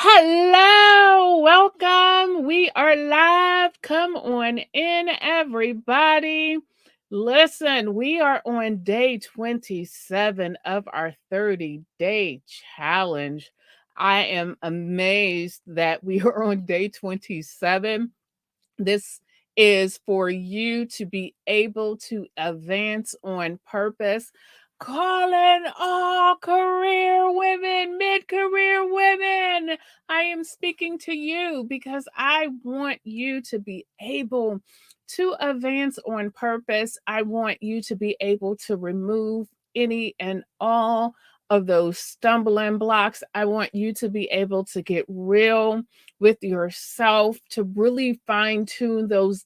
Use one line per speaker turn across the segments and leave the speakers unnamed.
Hello, welcome. We are live. Come on in, everybody. Listen, we are on day 27 of our 30-day challenge. I am amazed that we are on day 27. This is for you to be able to advance on purpose. Calling all career women, mid career women. I am speaking to you because I want you to be able to advance on purpose. I want you to be able to remove any and all of those stumbling blocks. I want you to be able to get real with yourself, to really fine tune those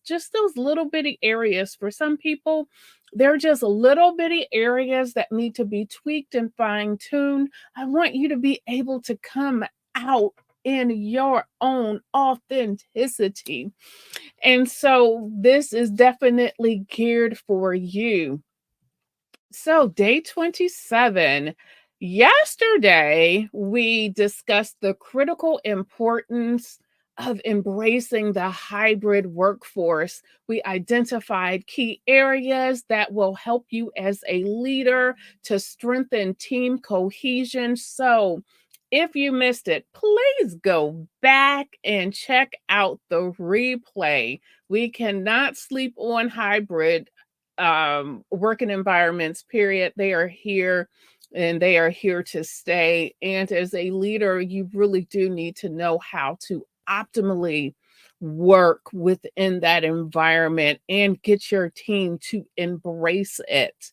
little bitty areas. For some people, they're just little bitty areas that need to be tweaked and fine tuned. I want you to be able to come out in your own authenticity. And so this is definitely geared for you. So, day 27. Yesterday, we discussed the critical importance of embracing the hybrid workforce. We identified key areas that will help you as a leader to strengthen team cohesion. So, if you missed it, please go back and check out the replay. We cannot sleep on hybrid working environments, period. They are here and they are here to stay. And as a leader, you really do need to know how to optimally work within that environment and get your team to embrace it.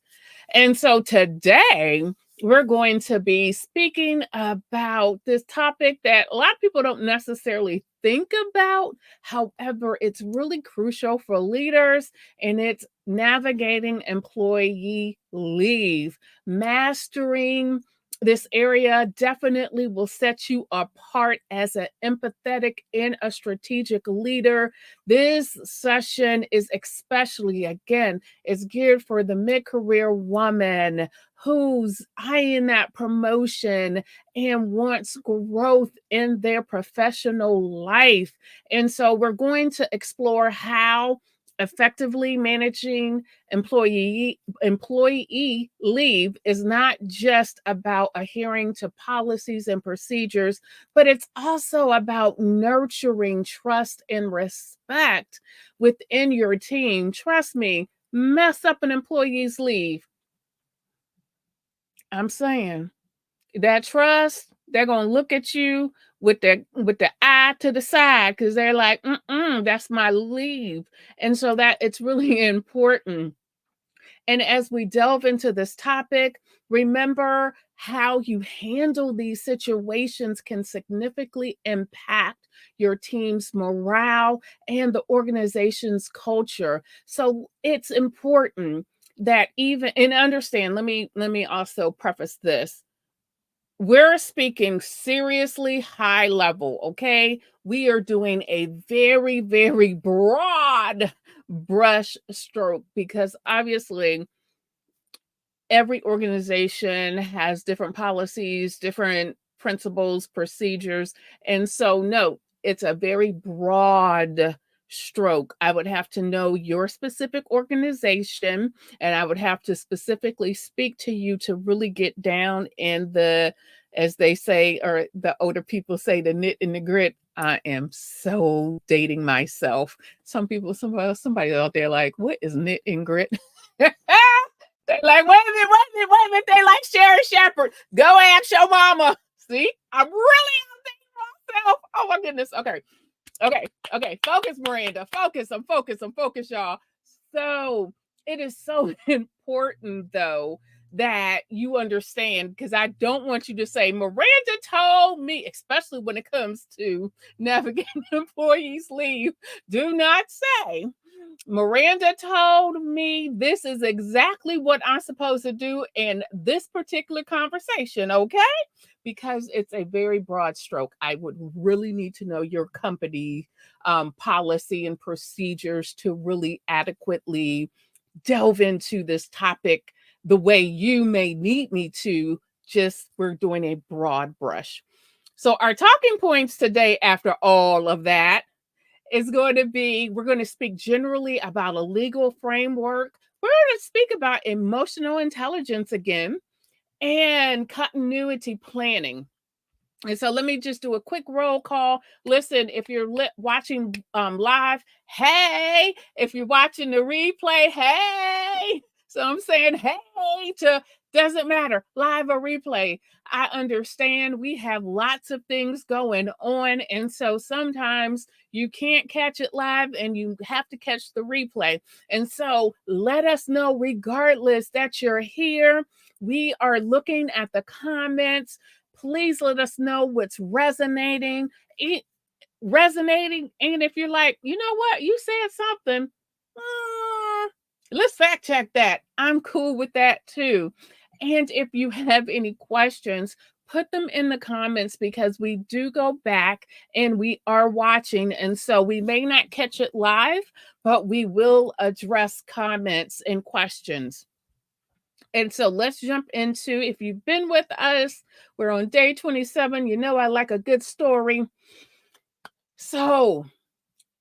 And so today, we're going to be speaking about this topic that a lot of people don't necessarily think about. However, it's really crucial for leaders, and it's navigating employee leave. Mastering this area definitely will set you apart as an empathetic and a strategic leader. This session is especially, again, is geared for the mid-career woman who's eyeing that promotion and wants growth in their professional life. And so we're going to explore how effectively managing employee leave is not just about adhering to policies and procedures, but it's also about nurturing trust and respect within your team. Trust me, mess up an employee's leave. I'm saying that trust, they're gonna look at you with the eye to the side because they're like, that's my leave. And so that it's really important. And as we delve into this topic, remember how you handle these situations can significantly impact your team's morale and the organization's culture. So it's important that even and understand, let me also preface this. We're speaking seriously high level, okay? We are doing a very, very broad brush stroke because obviously every organization has different policies, different principles, procedures. And so, no, it's a very broad stroke. I would have to know your specific organization and I would have to specifically speak to you to really get down in the, as they say, or the older people say, the knit and the grit. I am so dating myself. Somebody out there like, what is knit and grit? They like, wait a minute, wait a minute, wait a minute. They like Sherry Shepherd. Go ask your mama. See, I'm really outdating myself. Oh my goodness. Okay. Okay. Okay. Focus, Miranda. Focus. I'm focused, y'all. So it is so important though that you understand because I don't want you to say Miranda told me, especially when it comes to navigating employees leave. Do not say Miranda told me this is exactly what I'm supposed to do in this particular conversation, okay? Because it's a very broad stroke. I would really need to know your company policy and procedures to really adequately delve into this topic the way you may need me to. Just we're doing a broad brush. So, our talking points today, after all of that, is going to be we're going to speak generally about a legal framework. We're going to speak about emotional intelligence again and continuity planning. And so let me just do a quick roll call. Listen, if you're watching live, hey. If you're watching the replay, hey. So I'm saying hey to doesn't matter, live or replay. I understand we have lots of things going on. And so sometimes you can't catch it live and you have to catch the replay. And so let us know, regardless, that you're here. We are looking at the comments. Please let us know what's resonating. And if you're like, you know what, you said something, let's fact check that. I'm cool with that too. And if you have any questions, put them in the comments, because we do go back and we are watching. And so we may not catch it live, but we will address comments and questions. And so let's jump into, if you've been with us, we're on day 27. You know, I like a good story. So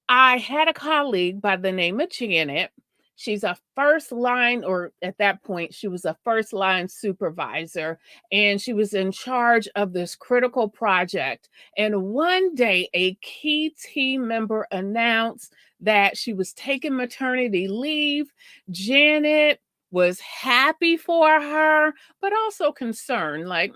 I had a colleague by the name of Janet. She's a first line, or at that point, she was a first line supervisor, and she was in charge of this critical project. And one day, a key team member announced that she was taking maternity leave. Janet was happy for her, but also concerned, like,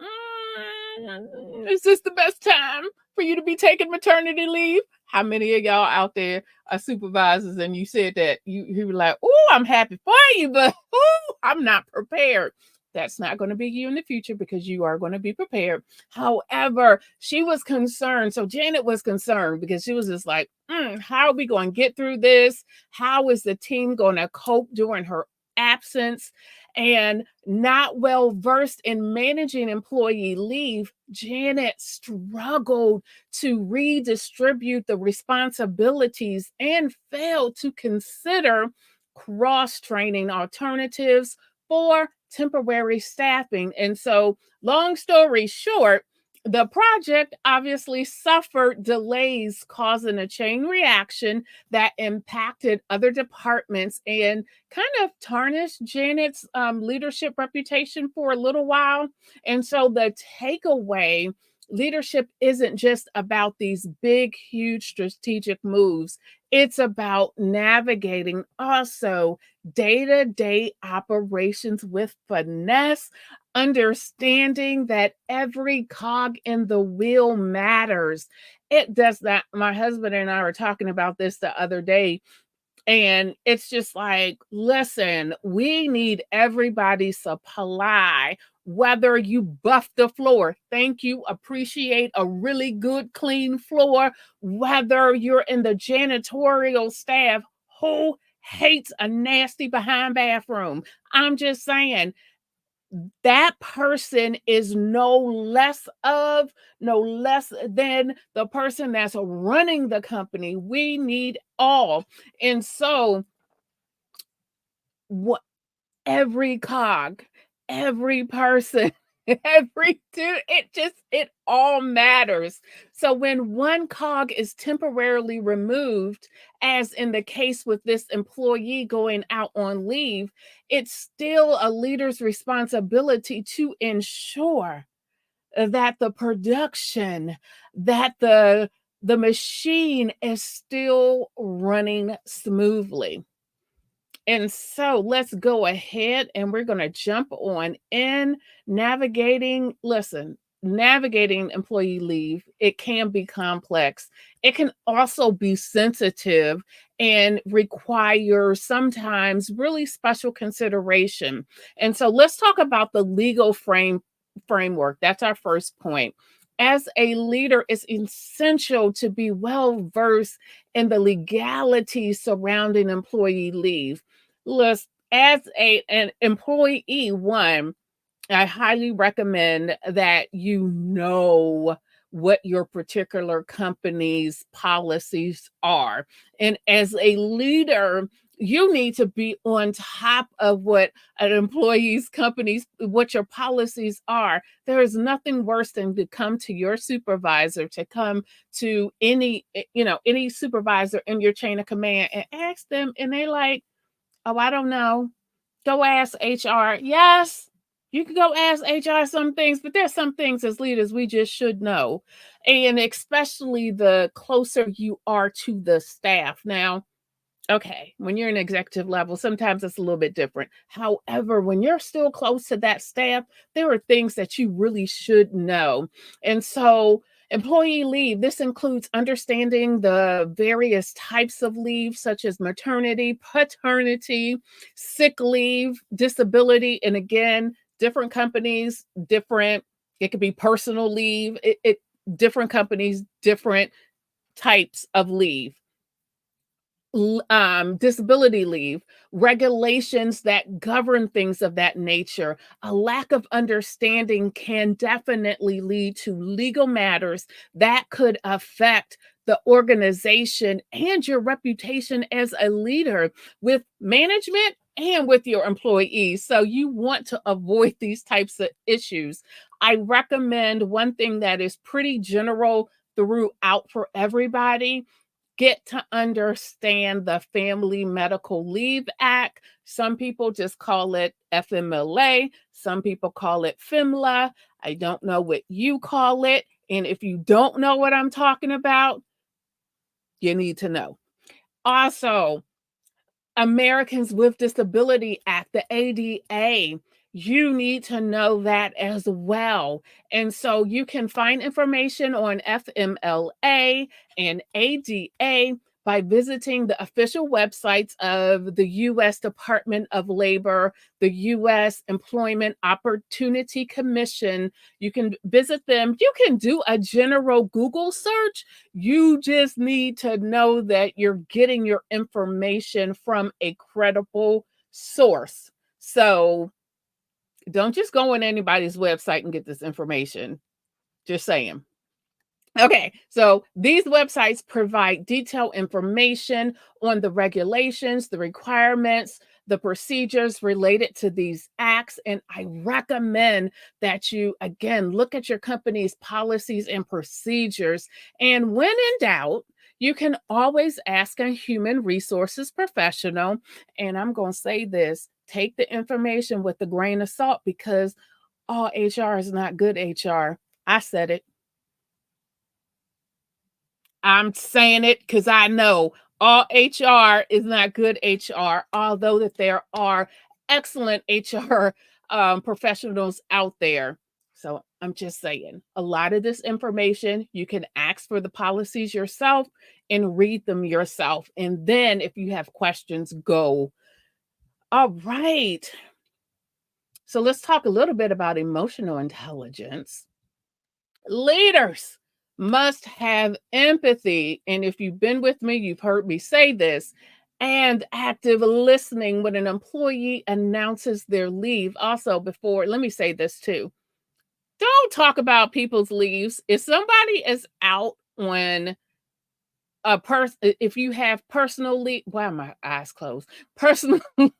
is this the best time for you to be taking maternity leave? How many of y'all out there are supervisors and you said that you were like, oh, I'm happy for you, but I'm not prepared. That's not going to be you in the future, because you are going to be prepared. However, she was concerned. So Janet was concerned because she was just like, how are we going to get through this? How is the team going to cope during her absence? And not well versed in managing employee leave, Janet struggled to redistribute the responsibilities and failed to consider cross training alternatives for temporary staffing. And so, long story short, the project obviously suffered delays, causing a chain reaction that impacted other departments and kind of tarnished Janet's leadership reputation for a little while. And so the takeaway, leadership isn't just about these big, huge strategic moves. It's about navigating also day-to-day operations with finesse, understanding that every cog in the wheel matters. It does not. My husband and I were talking about this the other day, and it's just like, listen, we need everybody's supply, whether you buff the floor. Thank you. Appreciate a really good, clean floor. Whether you're in the janitorial staff, who hates a nasty behind bathroom? I'm just saying, that person is no less than the person that's running the company. We need all. And so what every cog, every person, it all matters. So when one cog is temporarily removed, as in the case with this employee going out on leave, it's still a leader's responsibility to ensure that the production, that the machine is still running smoothly. And so let's go ahead and we're going to jump on in navigating. Listen, navigating employee leave, it can be complex. It can also be sensitive and require sometimes really special consideration. And so let's talk about the legal framework. That's our first point. As a leader, it's essential to be well versed in the legalities surrounding employee leave. List as an employee, one, I highly recommend that you know what your particular company's policies are. And as a leader, You need to be on top of what an employee's companies, what your policies are. There is nothing worse than to come to your supervisor, to come to any, any supervisor in your chain of command and ask them, and they like, oh, I don't know. Go ask HR. Yes, you can go ask HR some things, but there's some things as leaders we just should know. And especially the closer you are to the staff. Now, okay, when you're an executive level, sometimes it's a little bit different. However, when you're still close to that staff, there are things that you really should know. And so, employee leave, this includes understanding the various types of leave, such as maternity, paternity, sick leave, disability. And again, different companies, different, it could be personal leave, different companies, different types of leave, disability leave, regulations that govern things of that nature. A lack of understanding can definitely lead to legal matters that could affect the organization and your reputation as a leader with management and with your employees. So, you want to avoid these types of issues. I recommend one thing that is pretty general throughout for everybody: get to understand the Family Medical Leave Act. Some people just call it FMLA, some people call it FMLA. I don't know what you call it. And if you don't know what I'm talking about, you need to know. Also, Americans with Disability Act, the ADA. You need to know that as well. And so you can find information on FMLA and ADA by visiting the official websites of the U.S. Department of Labor, the U.S. Employment Opportunity Commission. You can visit them. You can do a general Google search. You just need to know that you're getting your information from a credible source. So don't just go on anybody's website and get this information. Just saying. Okay, so these websites provide detailed information on the regulations, the requirements, the procedures related to these acts. And I recommend that you, again, look at your company's policies and procedures. And when in doubt, you can always ask a human resources professional. And I'm going to say this: take the information with a grain of salt, because all HR is not good HR. I said it. I'm saying it because I know all HR is not good HR, although that there are excellent HR professionals out there. So I'm just saying, a lot of this information, you can ask for the policies yourself and read them yourself. And then if you have questions, go. All right. So let's talk a little bit about emotional intelligence. Leaders must have empathy. And if you've been with me, you've heard me say this, and active listening when an employee announces their leave. Also, before, let me say this too: don't talk about people's leaves. If somebody is out on a person, if you have personal leave, why are my eyes closed? Personal, I'm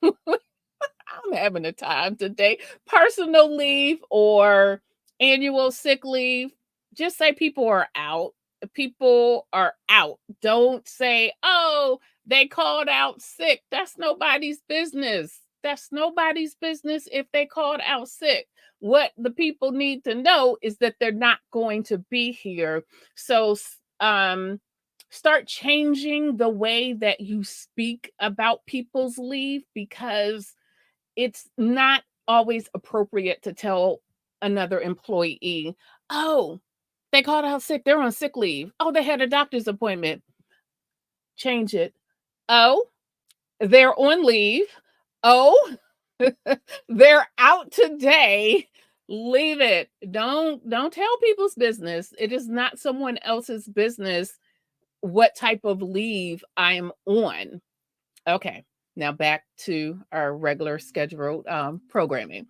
having a time today. Personal leave or annual sick leave, just say people are out. People are out. Don't say, oh, they called out sick. That's nobody's business. That's nobody's business if they called out sick. What the people need to know is that they're not going to be here. So, start changing the way that you speak about people's leave, because it's not always appropriate to tell another employee, oh, they called out sick, they're on sick leave. Oh, they had a doctor's appointment. Change it. Oh, they're on leave. Oh, they're out today. Leave it. Don't tell people's business. It is not someone else's business what type of leave I'm on. Okay, now back to our regular scheduled programming.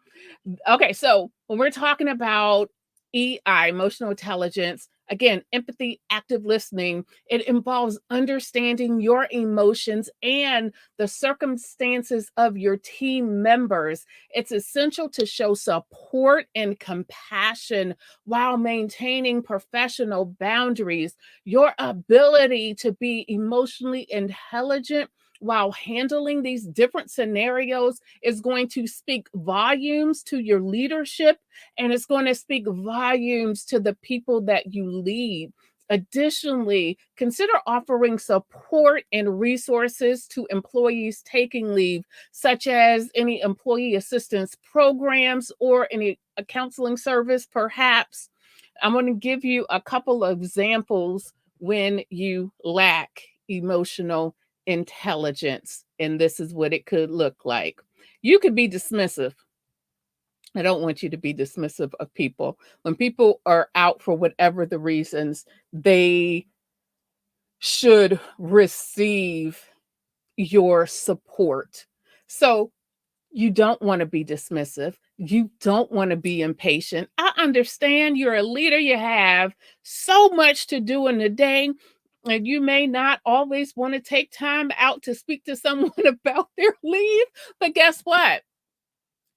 Okay, so when we're talking about EI, emotional intelligence, again, empathy, active listening, it involves understanding your emotions and the circumstances of your team members. It's essential to show support and compassion while maintaining professional boundaries. Your ability to be emotionally intelligent while handling these different scenarios is going to speak volumes to your leadership, and it's going to speak volumes to the people that you lead. Additionally, consider offering support and resources to employees taking leave, such as any employee assistance programs or any a counseling service, perhaps. I'm going to give you a couple of examples when you lack emotional intelligence, and this is what it could look like. You could be dismissive. I don't want you to be dismissive of people. When people are out for whatever the reasons, they should receive your support. So you don't want to be dismissive. You don't want to be impatient. I understand you're a leader, you have so much to do in the day, and you may not always want to take time out to speak to someone about their leave. But guess what?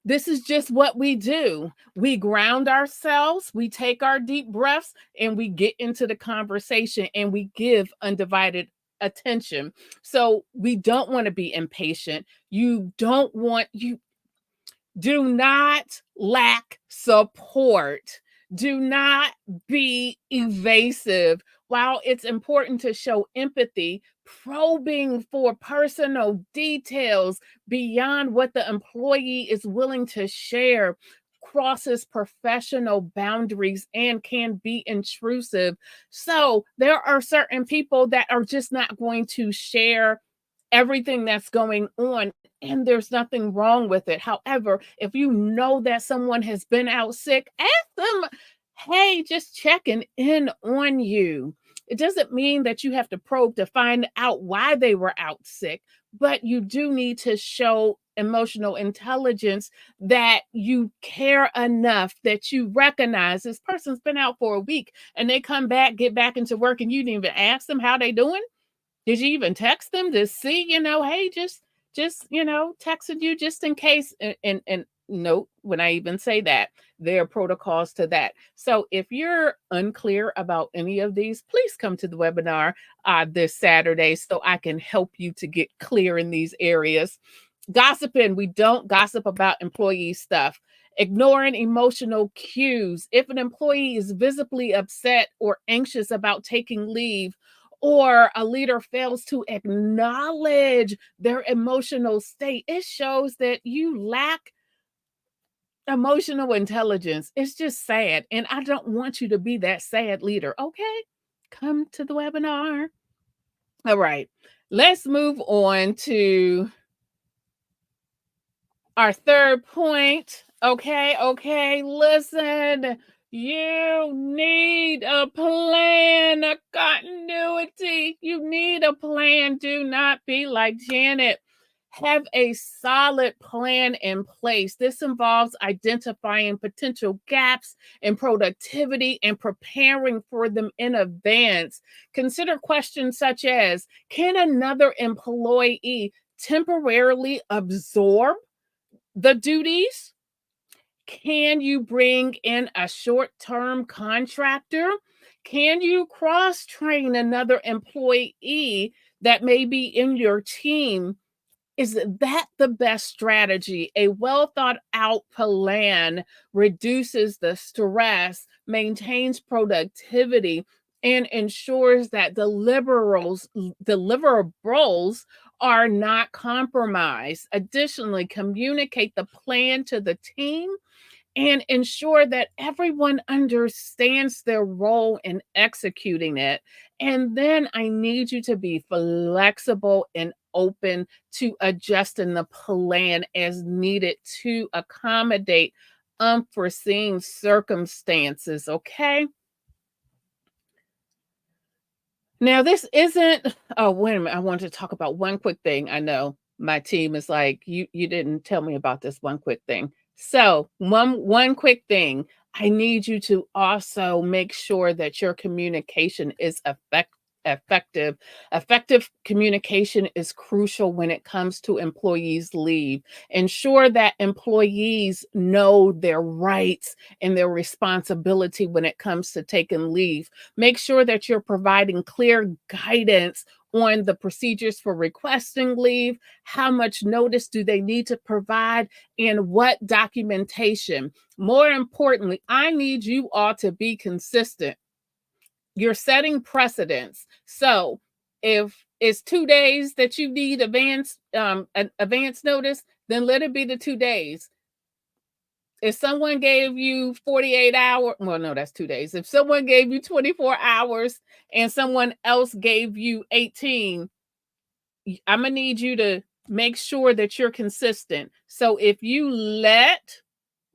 This is just what we do. We ground ourselves, we take our deep breaths, and we get into the conversation and we give undivided attention. So we don't want to be impatient. You do not lack support. Do not be evasive. While it's important to show empathy, probing for personal details beyond what the employee is willing to share crosses professional boundaries and can be intrusive. So, there are certain people that are just not going to share everything that's going on, and there's nothing wrong with it. However, if you know that someone has been out sick, ask them, hey, just checking in on you. It doesn't mean that you have to probe to find out why they were out sick, but you do need to show emotional intelligence, that you care enough that you recognize this person's been out for a week and they come back, get back into work, and you didn't even ask them how they doing. Did you even text them to see, hey, just texted you just in case? And note, when I even say that, there are protocols to that. So if you're unclear about any of these, please come to the webinar this Saturday so I can help you to get clear in these areas. Gossiping, we don't gossip about employee stuff. Ignoring emotional cues. If an employee is visibly upset or anxious about taking leave, or a leader fails to acknowledge their emotional state, it shows that you lack emotional intelligence. It's just sad. And I don't want you to be that sad leader. Okay. Come to the webinar. All right. Let's move on to our third point. Okay. Listen, you need a plan, a continuity. You need a plan. Do not be like Janet. Have a solid plan in place. This involves identifying potential gaps in productivity and preparing for them in advance. Consider questions such as, can another employee temporarily absorb the duties? Can you bring in a short-term contractor? Can you cross-train another employee that may be in your team? Is that the best strategy? A well thought out plan reduces the stress, maintains productivity, and ensures that deliverables are not compromised. Additionally, communicate the plan to the team and ensure that everyone understands their role in executing it. And then I need you to be flexible and open to adjusting the plan as needed to accommodate unforeseen circumstances. Okay. Now, this isn't, oh, wait a minute. I want to talk about one quick thing. I know my team is like, you didn't tell me about this one quick thing. So one quick thing. I need you to also make sure that your communication is effective. Effective communication is crucial when it comes to employees' leave. Ensure that employees know their rights and their responsibility when it comes to taking leave. Make sure that you're providing clear guidance on the procedures for requesting leave, how much notice do they need to provide, and what documentation. More importantly, I need you all to be consistent. You're setting precedents. So if it's 2 days that you need advance notice, then let it be the 2 days. If someone gave you 48 hours, well, no, that's 2 days. If someone gave you 24 hours and someone else gave you 18, I'm gonna need you to make sure that you're consistent. So if you let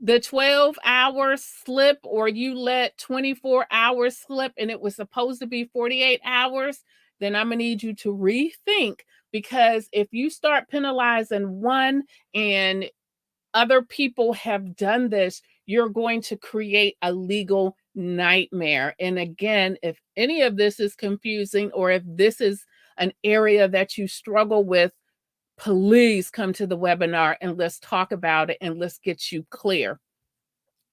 the 12 hours slip or you let 24 hours slip and it was supposed to be 48 hours, then I'm going to need you to rethink, because if you start penalizing one and other people have done this, you're going to create a legal nightmare. And again, if any of this is confusing or if this is an area that you struggle with, please come to the webinar and let's talk about it and let's get you clear.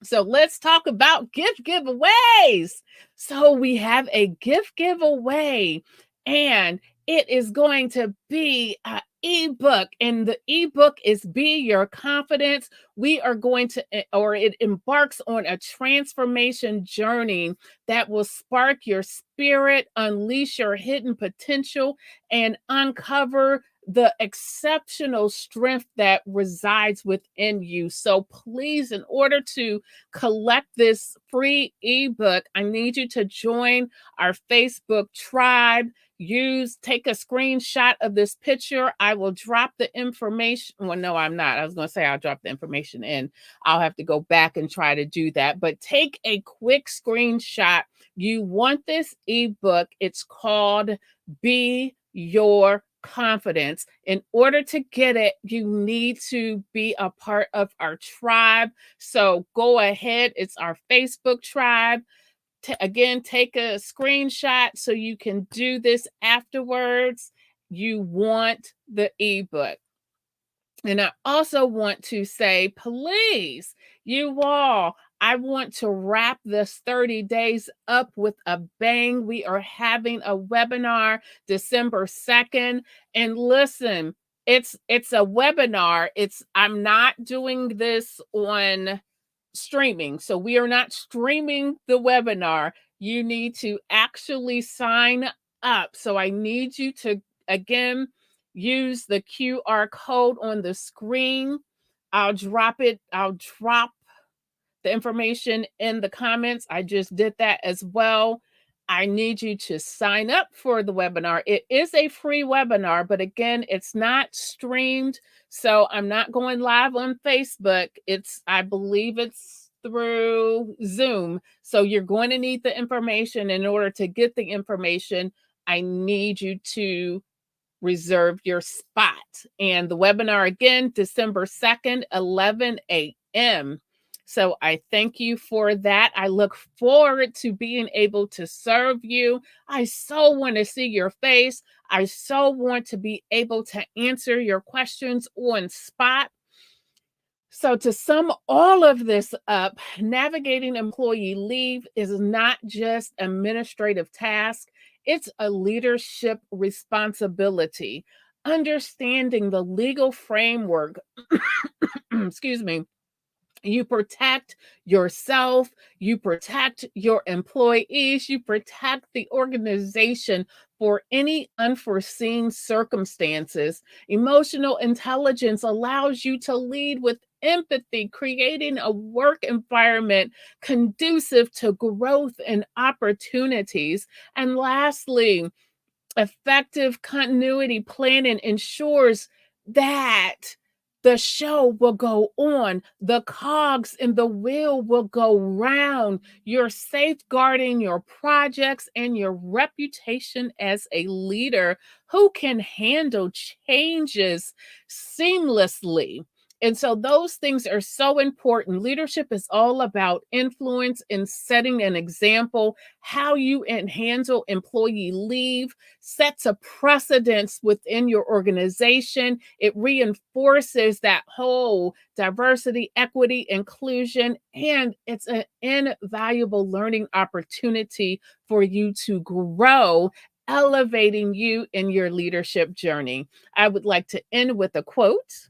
So let's talk about gift giveaways. So we have a gift giveaway, and it is going to be an ebook, and the ebook is Be Your Confidence. We are going to, or it embarks on a transformation journey that will spark your spirit, unleash your hidden potential, and uncover the exceptional strength that resides within you. So please, in order to collect this free ebook, I need you to join our Facebook tribe. Take a screenshot of this picture. I will drop the information. Well, no, I'm not. I was going to say I'll drop the information in. I'll have to go back and try to do that. But take a quick screenshot. You want this ebook. It's called Be Your Confidence. In order to get it, you need to be a part of our tribe. So go ahead. It's our Facebook tribe. Again, take a screenshot so you can do this afterwards. You want the ebook. And I also want to say, please, you all, I want to wrap this 30 days up with a bang. We are having a webinar December 2nd. And listen, it's a webinar. I'm not doing this on streaming. So we are not streaming the webinar. You need to actually sign up. So I need you to, again, use the QR code on the screen. I'll drop the information in the comments. I just did that as well. I need you to sign up for the webinar. It is a free webinar, but again, it's not streamed. So I'm not going live on Facebook. I believe it's through Zoom. So you're going to need the information. In order to get the information, I need you to reserve your spot. And the webinar again, December 2nd, 11 a.m. So I thank you for that. I look forward to being able to serve you. I so want to see your face. I so want to be able to answer your questions on spot. So, to sum all of this up, navigating employee leave is not just administrative task, it's a leadership responsibility. Understanding the legal framework, excuse me, you protect yourself, you protect your employees, you protect the organization for any unforeseen circumstances. Emotional intelligence allows you to lead with empathy, creating a work environment conducive to growth and opportunities. And lastly, effective continuity planning ensures that the show will go on, the cogs in the wheel will go round. You're safeguarding your projects and your reputation as a leader who can handle changes seamlessly. And so those things are so important. Leadership is all about influence and setting an example. How you handle employee leave sets a precedence within your organization. It reinforces that whole diversity, equity, inclusion, and it's an invaluable learning opportunity for you to grow, elevating you in your leadership journey. I would like to end with a quote.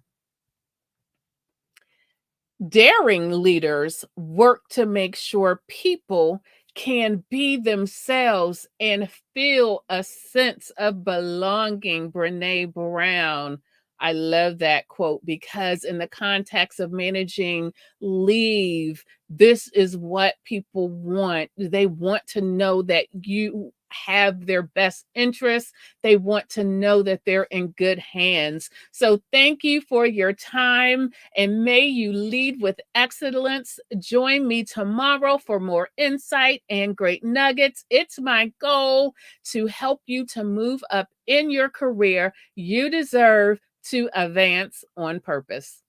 Daring leaders work to make sure people can be themselves and feel a sense of belonging. Brene Brown. I love that quote because, in the context of managing leave, this is what people want. They want to know that you have their best interests. They want to know that they're in good hands. So, thank you for your time and may you lead with excellence. Join me tomorrow for more insight and great nuggets. It's my goal to help you to move up in your career. You deserve to advance on purpose.